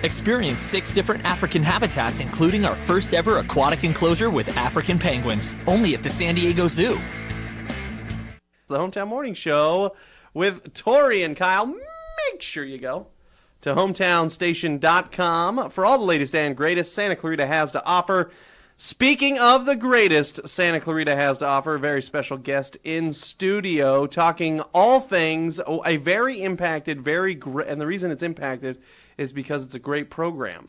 Experience 6 different African habitats, including our first ever aquatic enclosure with African penguins, only at the San Diego Zoo. The Hometown Morning Show with Tori and Kyle. Make sure you go to hometownstation.com for all the latest and greatest Santa Clarita has to offer. Speaking of the greatest Santa Clarita has to offer, a very special guest in studio talking all things, a very impacted, and the reason it's impacted is because it's a great program.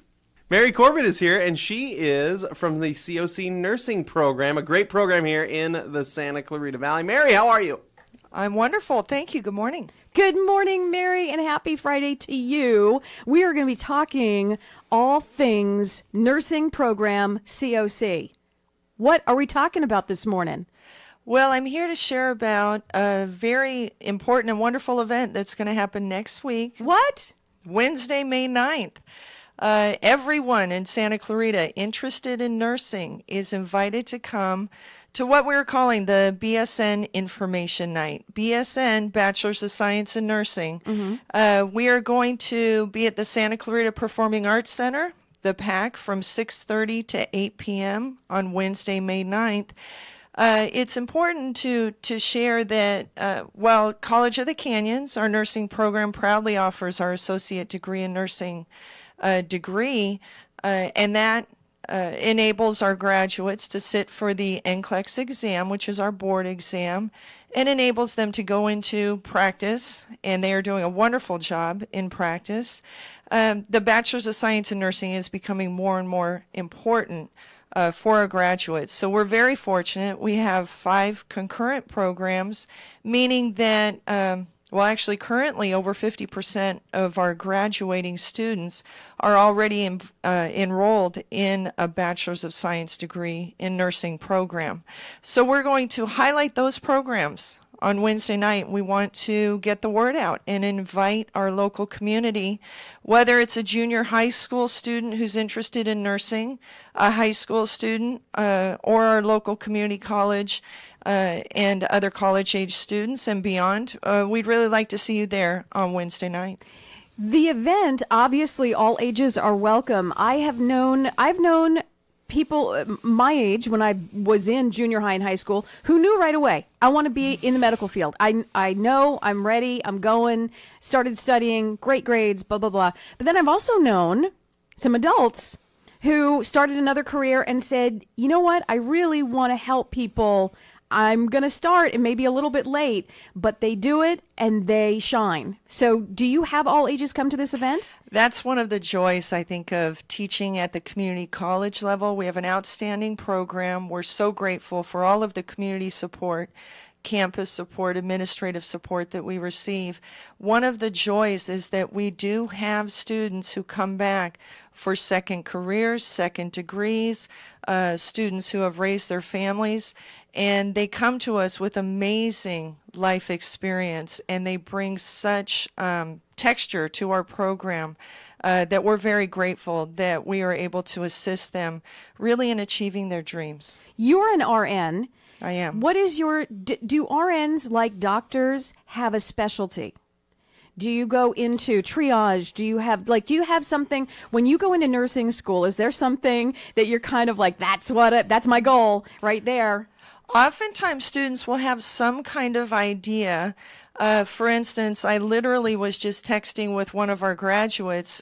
Mary Corbett is here, and she is from the COC Nursing Program, a great program here in the Santa Clarita Valley. Mary, how are you? I'm wonderful. Thank you. Good morning. Good morning, Mary, and happy Friday to you. We are going to be talking all things nursing program COC. What are we talking about this morning? Well, I'm here to share about a very important and wonderful event that's going to happen next week. What? Wednesday, May 9th. Everyone in Santa Clarita interested in nursing is invited to come to what we're calling the BSN Information Night. BSN, Bachelor's of Science in Nursing. Mm-hmm. We are going to be at the Santa Clarita Performing Arts Center, the PAC, from 6:30 to 8 p.m. on Wednesday, May 9th. It's important to share that while College of the Canyons, our nursing program, proudly offers our associate degree in nursing degree, and that enables our graduates to sit for the NCLEX exam, which is our board exam, and enables them to go into practice, and they are doing a wonderful job in practice. The Bachelor's of Science in Nursing is becoming more and more important for our graduates. So we're very fortunate. We have 5 concurrent programs, meaning that actually, currently over 50% of our graduating students are already enrolled in a Bachelor's of Science degree in nursing program. So we're going to highlight those programs on Wednesday night. We want to get the word out and invite our local community, whether it's a junior high school student who's interested in nursing, a high school student, or our local community college and other college-age students and beyond. We'd really like to see you there on Wednesday night. The event, obviously, all ages are welcome. I've known people my age when I was in junior high and high school who knew right away, I want to be in the medical field. I know, I'm ready, I'm going, started studying, great grades, blah, blah, blah. But then I've also known some adults who started another career and said, you know what, I really want to help people. I'm going to start and maybe a little bit late, but they do it and they shine. So do you have all ages come to this event? That's one of the joys, I think, of teaching at the community college level. We have an outstanding program. We're so grateful for all of the community support, campus support, administrative support that we receive. One of the joys is that we do have students who come back for second careers, second degrees, students who have raised their families, and they come to us with amazing life experience, and they bring such texture to our program that we're very grateful that we are able to assist them really in achieving their dreams. You're an RN. I am. What is do RNs, like doctors, have a specialty? Do you go into triage? Do you have something when you go into nursing school? Is there something that you're kind of like, that's my goal right there? Oftentimes students will have some kind of idea. For instance, I literally was just texting with one of our graduates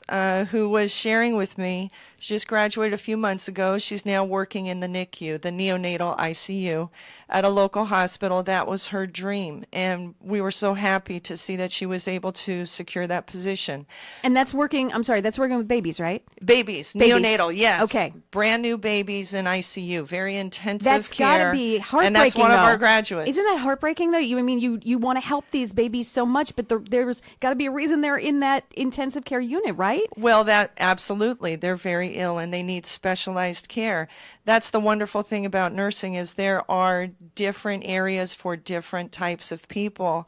who was sharing with me. She just graduated a few months ago. She's now working in the NICU, the neonatal ICU, at a local hospital. That was her dream, and we were so happy to see that she was able to secure that position. And that's working with babies, right? Babies. Neonatal, yes. Okay. Brand new babies in ICU, very intensive that's care. That's got to be heartbreaking, and that's one of though. our graduates. Isn't that heartbreaking, though? You want to help these babies so much, but there's got to be a reason they're in that intensive care unit, right? Well, that absolutely. They're very ill and they need specialized care. That's the wonderful thing about nursing is there are different areas for different types of people,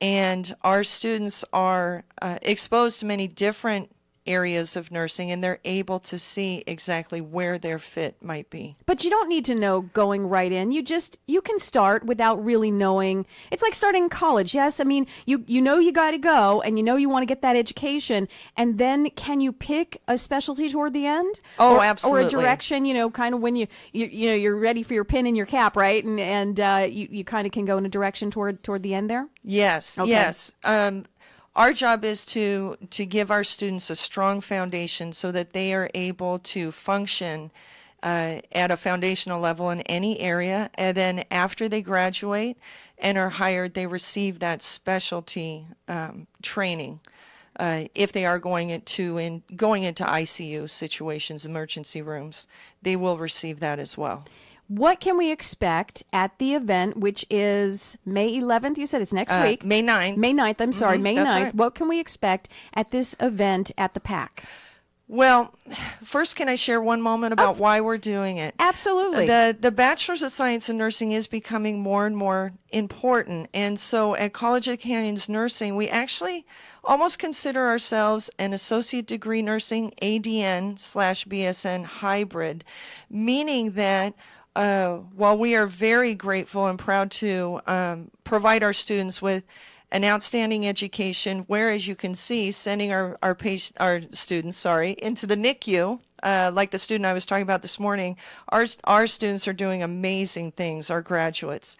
and our students are exposed to many different areas of nursing, and they're able to see exactly where their fit might be. But you don't need to know going right in. You can start without really knowing. It's like starting college. Yes, I mean, you know you got to go, and you know you want to get that education, and then can you pick a specialty toward the end? Oh, absolutely. Or a direction, kind of when you're ready for your pin in your cap, right? And you kind of can go in a direction toward the end there. Yes. Okay. Yes. Our job is to give our students a strong foundation so that they are able to function at a foundational level in any area, and then after they graduate and are hired, they receive that specialty training. If they are going into ICU situations, emergency rooms, they will receive that as well. What can we expect at the event, which is May 11th? You said it's next week. May 9th. May 9th, I'm sorry, May 9th. Right. What can we expect at this event at the PAC? Well, first, can I share one moment about why we're doing it? Absolutely. The Bachelor's of Science in Nursing is becoming more and more important. And so at College of the Canyons Nursing, we actually almost consider ourselves an associate degree nursing ADN/BSN hybrid, meaning that while we are very grateful and proud to provide our students with an outstanding education, where, as you can see, sending our students into the NICU, like the student I was talking about this morning, our students are doing amazing things, our graduates.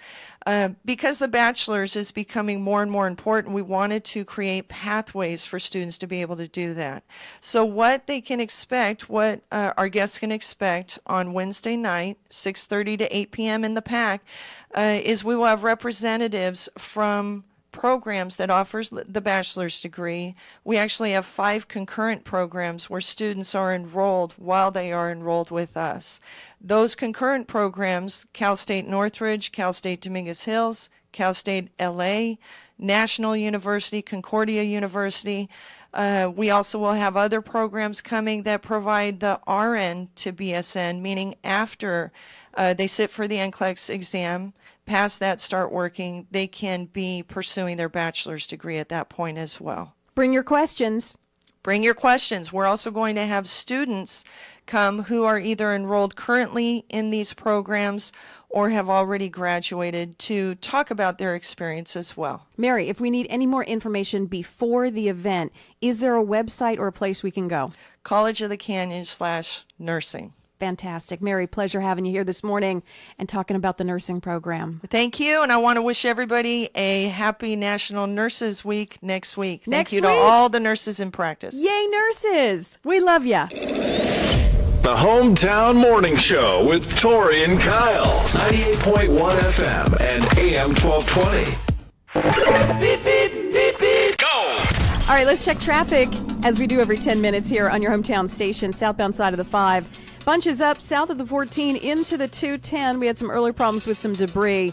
Because the bachelor's is becoming more and more important, we wanted to create pathways for students to be able to do that. So what they can expect, what our guests can expect on Wednesday night, 6:30 to 8 p.m. in the PAC, is we will have representatives from programs that offers the bachelor's degree. We actually have 5 concurrent programs where students are enrolled while they are enrolled with us. Those concurrent programs, Cal State Northridge, Cal State Dominguez Hills, Cal State LA, National University, Concordia University. We also will have other programs coming that provide the RN to BSN, meaning after they sit for the NCLEX exam, past that, start working, they can be pursuing their bachelor's degree at that point as well. Bring your questions. Bring your questions. We're also going to have students come who are either enrolled currently in these programs or have already graduated to talk about their experience as well. Mary, if we need any more information before the event, is there a website or a place we can go? College of the Canyons/nursing. Fantastic. Mary, pleasure having you here this morning and talking about the nursing program. Thank you, and I want to wish everybody a happy National Nurses Week next week. Thank you to all the nurses in practice. Yay, nurses! We love ya. The Hometown Morning Show with Tori and Kyle. 98.1 FM and AM 1220. Beep, beep, beep, beep. Go! All right, let's check traffic as we do every 10 minutes here on your hometown station, southbound side of the 5. Bunches up south of the 14 into the 210. We had some early problems with some debris.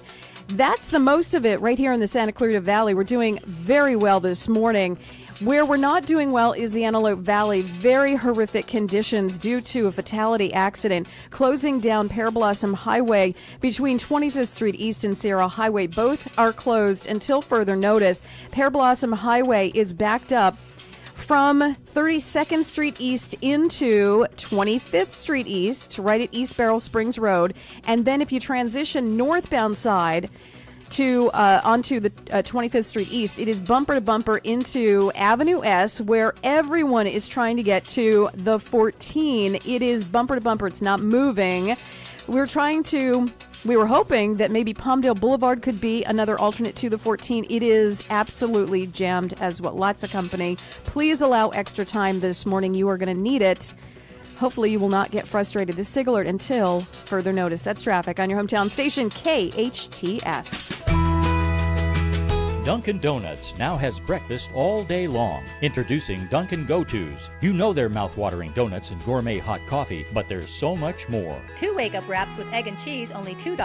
That's the most of it right here in the Santa Clarita Valley. We're doing very well this morning. Where we're not doing well is the Antelope Valley. Very horrific conditions due to a fatality accident closing down Pear Blossom Highway between 25th Street East and Sierra Highway. Both are closed until further notice. Pear Blossom Highway is backed up from 32nd Street East into 25th Street East, right at East Barrel Springs Road. And then if you transition northbound side to onto the 25th Street East, it is bumper to bumper into Avenue S, where everyone is trying to get to the 14. It is bumper to bumper. It's not moving. We were hoping that maybe Palmdale Boulevard could be another alternate to the 14. It is absolutely jammed as well. Lots of company. Please allow extra time this morning. You are going to need it. Hopefully you will not get frustrated. The SIG alert until further notice. That's traffic on your hometown station, KHTS. Dunkin' Donuts now has breakfast all day long. Introducing Dunkin' Go-Tos. You know their mouth-watering donuts and gourmet hot coffee, but there's so much more. 2 wake-up wraps with egg and cheese, only $2.